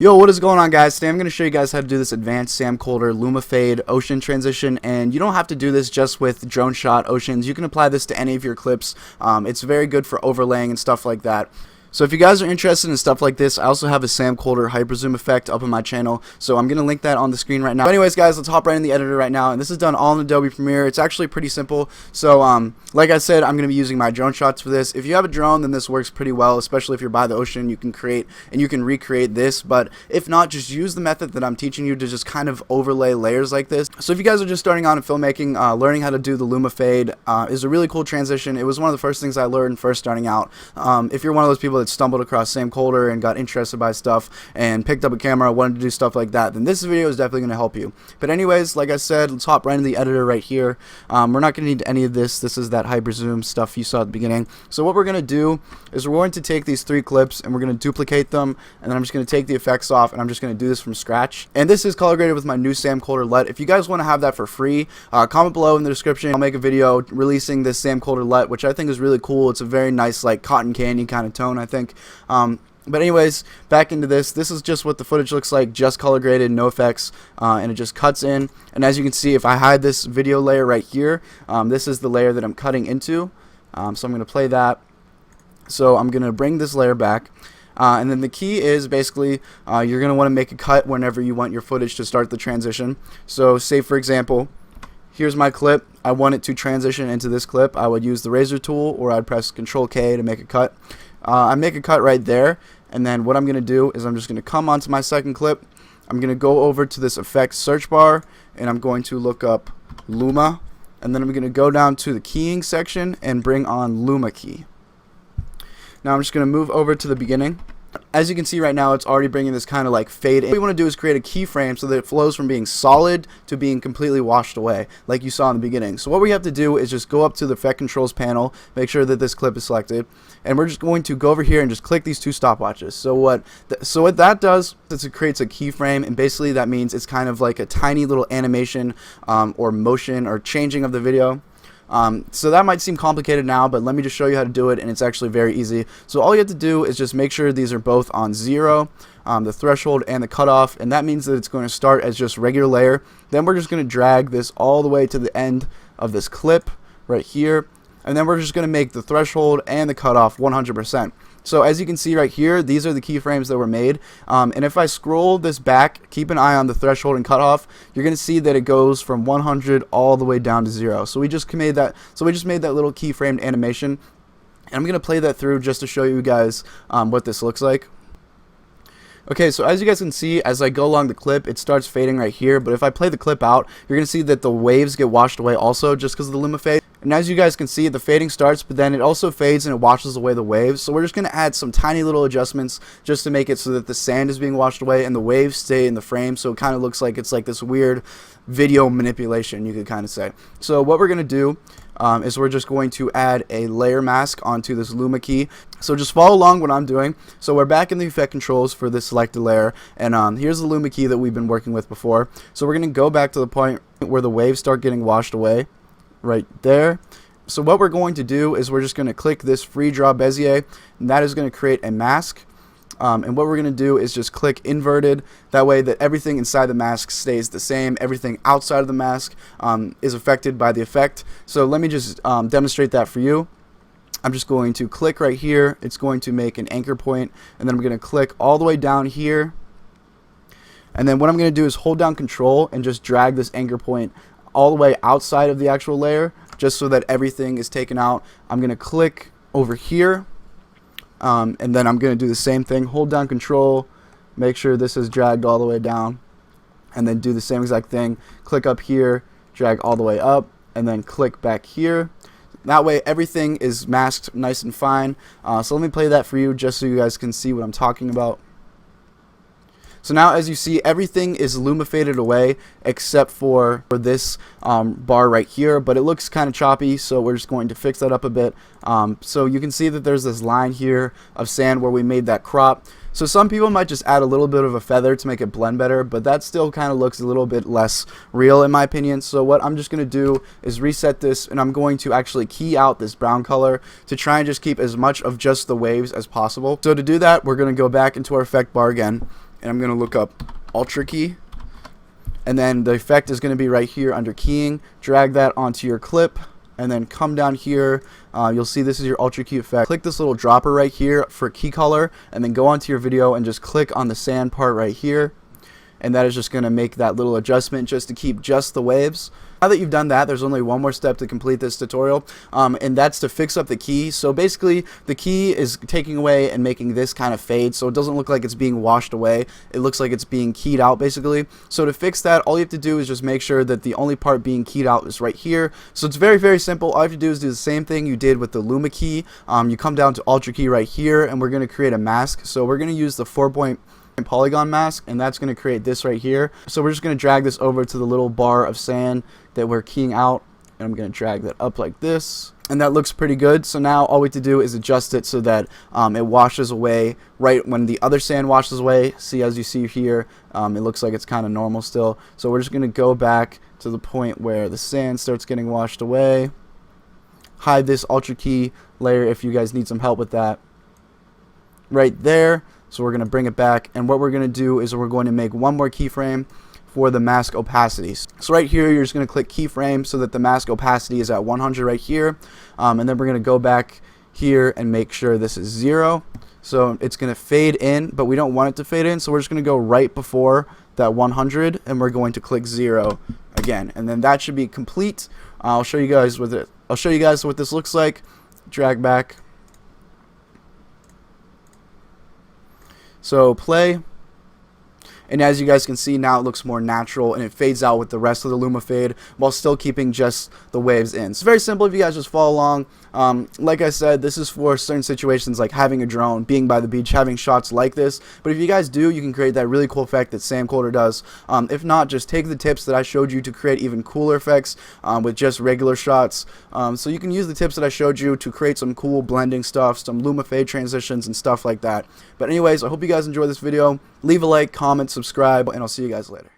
Yo, what is going on, guys? Today I'm going to show you guys how to do this advanced Sam Kolder Luma fade ocean transition, and you don't have to do this just with drone shot oceans. You can apply this to any of your clips. It's very good for overlaying and stuff like that. So if you guys are interested in stuff like this, I also have a Sam Kolder hyper zoom effect up on my channel, so I'm going to link that on the screen right now. But anyways, guys, let's hop right in the editor right now, and this is done all in Adobe Premiere. It's actually pretty simple. So like I said, I'm going to be using my drone shots for this. If you have a drone, then this works pretty well, especially if you're by the ocean. You can create and you can recreate this, but if not, just use the method that I'm teaching you to just kind of overlay layers like this. So if you guys are just starting out in filmmaking, learning how to do the Luma fade is a really cool transition. It was one of the first things I learned first starting out. If you're one of those people that stumbled across Sam Kolder and got interested by stuff and picked up a camera, wanted to do stuff like that, then this video is definitely going to help you. But anyways, like I said, let's hop right into the editor right here. We're not going to need any of this. This is that hyper zoom stuff you saw at the beginning. So what we're going to do is we're going to take these three clips and we're going to duplicate them, and then I'm just going to take the effects off, and I'm just going to do this from scratch. And this is color graded with my new Sam Kolder LUT. If you guys want to have that for free, comment below in the description. I'll make a video releasing this Sam Kolder LUT, which I think is really cool. It's a very nice, like, cotton candy kind of tone, I think. But anyways, back into this. This is just what the footage looks like, just color graded, no effects, and it just cuts in. And as you can see, if I hide this video layer right here, this is the layer that I'm cutting into. So I'm going to play that. So I'm going to bring this layer back. And then the key is basically you're going to want to make a cut whenever you want your footage to start the transition. So say, for example, here's my clip. I want it to transition into this clip. I would use the razor tool, or I'd press Control-K to make a cut. I make a cut right there, and then what I'm going to do is I'm just going to come onto my second clip. I'm going to go over to this effects search bar, and I'm going to look up Luma, and then I'm going to go down to the keying section and bring on Luma key. Now I'm just going to move over to the beginning. As you can see right now, it's already bringing this kind of like fade in. What we want to do is create a keyframe so that it flows from being solid to being completely washed away, like you saw in the beginning. So what we have to do is just go up to the effect controls panel, make sure that this clip is selected, and we're just going to go over here and just click these two stopwatches. So what that does is it creates a keyframe, and basically that means it's kind of like a tiny little animation or motion or changing of the video. So that might seem complicated now, but let me just show you how to do it, and it's actually very easy. So all you have to do is just make sure these are both on 0, the threshold and the cutoff, and that means that it's going to start as just regular layer. Then we're just going to drag this all the way to the end of this clip right here, and then we're just going to make the threshold and the cutoff 100%. So as you can see right here, these are the keyframes that were made, and if I scroll this back, keep an eye on the threshold and cutoff, you're going to see that it goes from 100 all the way down to 0. So we just made that. So we just made that little keyframed animation, and I'm going to play that through just to show you guys what this looks like. Okay, so as you guys can see, as I go along the clip, it starts fading right here, but if I play the clip out, you're going to see that the waves get washed away also just because of the Luma fade. And as you guys can see, the fading starts, but then it also fades and it washes away the waves. So we're just going to add some tiny little adjustments just to make it so that the sand is being washed away and the waves stay in the frame, so it kind of looks like it's like this weird video manipulation, you could kind of say. So what we're going to do is we're just going to add a layer mask onto this Luma key. So just follow along what I'm doing. So we're back in the effect controls for this selected layer, and here's the Luma key that we've been working with before. So we're going to go back to the point where the waves start getting washed away, right there. So what we're going to do is we're just going to click this free draw Bezier, and that is going to create a mask. And what we're going to do is just click inverted, that way that everything inside the mask stays the same. Everything outside of the mask is affected by the effect. So let me just demonstrate that for you. I'm just going to click right here. It's going to make an anchor point, and then I'm going to click all the way down here. And then what I'm going to do is hold down Control and just drag this anchor point all the way outside of the actual layer, just so that everything is taken out. I'm going to click over here. And then I'm going to do the same thing, hold down Control, make sure this is dragged all the way down, and then do the same exact thing, click up here, drag all the way up, and then click back here. That way everything is masked nice and fine. So let me play that for you just so you guys can see what I'm talking about. So now as you see, everything is Luma faded away except for this bar right here, but it looks kind of choppy, so we're just going to fix that up a bit. So you can see that there's this line here of sand where we made that crop. So some people might just add a little bit of a feather to make it blend better, but that still kind of looks a little bit less real in my opinion. So what I'm just going to do is reset this, and I'm going to actually key out this brown color to try and just keep as much of just the waves as possible. So to do that, we're going to go back into our effect bar again. and I'm going to look up Ultra Key, and then the effect is going to be right here under keying. Drag that onto your clip, and then come down here. You'll see this is your Ultra Key effect. Click this little dropper right here for key color, and then go onto your video and just click on the sand part right here, and that is just going to make that little adjustment just to keep just the waves. Now that you've done that, there's only one more step to complete this tutorial, and that's to fix up the key. So basically, the key is taking away and making this kind of fade, so it doesn't look like it's being washed away. It looks like it's being keyed out, basically. So to fix that, all you have to do is just make sure that the only part being keyed out is right here. So it's very, very simple. All you have to do is do the same thing you did with the Luma key. You come down to Ultra Key right here, and we're going to create a mask. So we're going to use the 4-point polygon mask, and that's going to create this right here. So we're just going to drag this over to the little bar of sand that we're keying out, and I'm going to drag that up like this, and that looks pretty good. So now all we have to do is adjust it so that it washes away right when the other sand washes away. See, as you see here, it looks like it's kind of normal still. So we're just going to go back to the point where the sand starts getting washed away. Hide this Ultra Key layer if you guys need some help with that. Right there. So we're going to bring it back, and what we're going to do is we're going to make one more keyframe for the mask opacity. So right here, you're just going to click keyframe so that the mask opacity is at 100 right here, and then we're going to go back here and make sure this is 0. So it's going to fade in, but we don't want it to fade in, so we're just going to go right before that 100, and we're going to click 0 again, and then that should be complete. I'll show you guys what this looks like. Drag back. So play, and as you guys can see, now it looks more natural and it fades out with the rest of the Luma fade while still keeping just the waves in. It's very simple if you guys just follow along. Like I said, this is for certain situations like having a drone, being by the beach, having shots like this. But if you guys do, you can create that really cool effect that Sam Kolder does. If not, just take the tips that I showed you to create even cooler effects with just regular shots. So you can use the tips that I showed you to create some cool blending stuff, some Luma fade transitions and stuff like that. But anyways, I hope you guys enjoyed this video. Leave a like, comment, subscribe, and I'll see you guys later.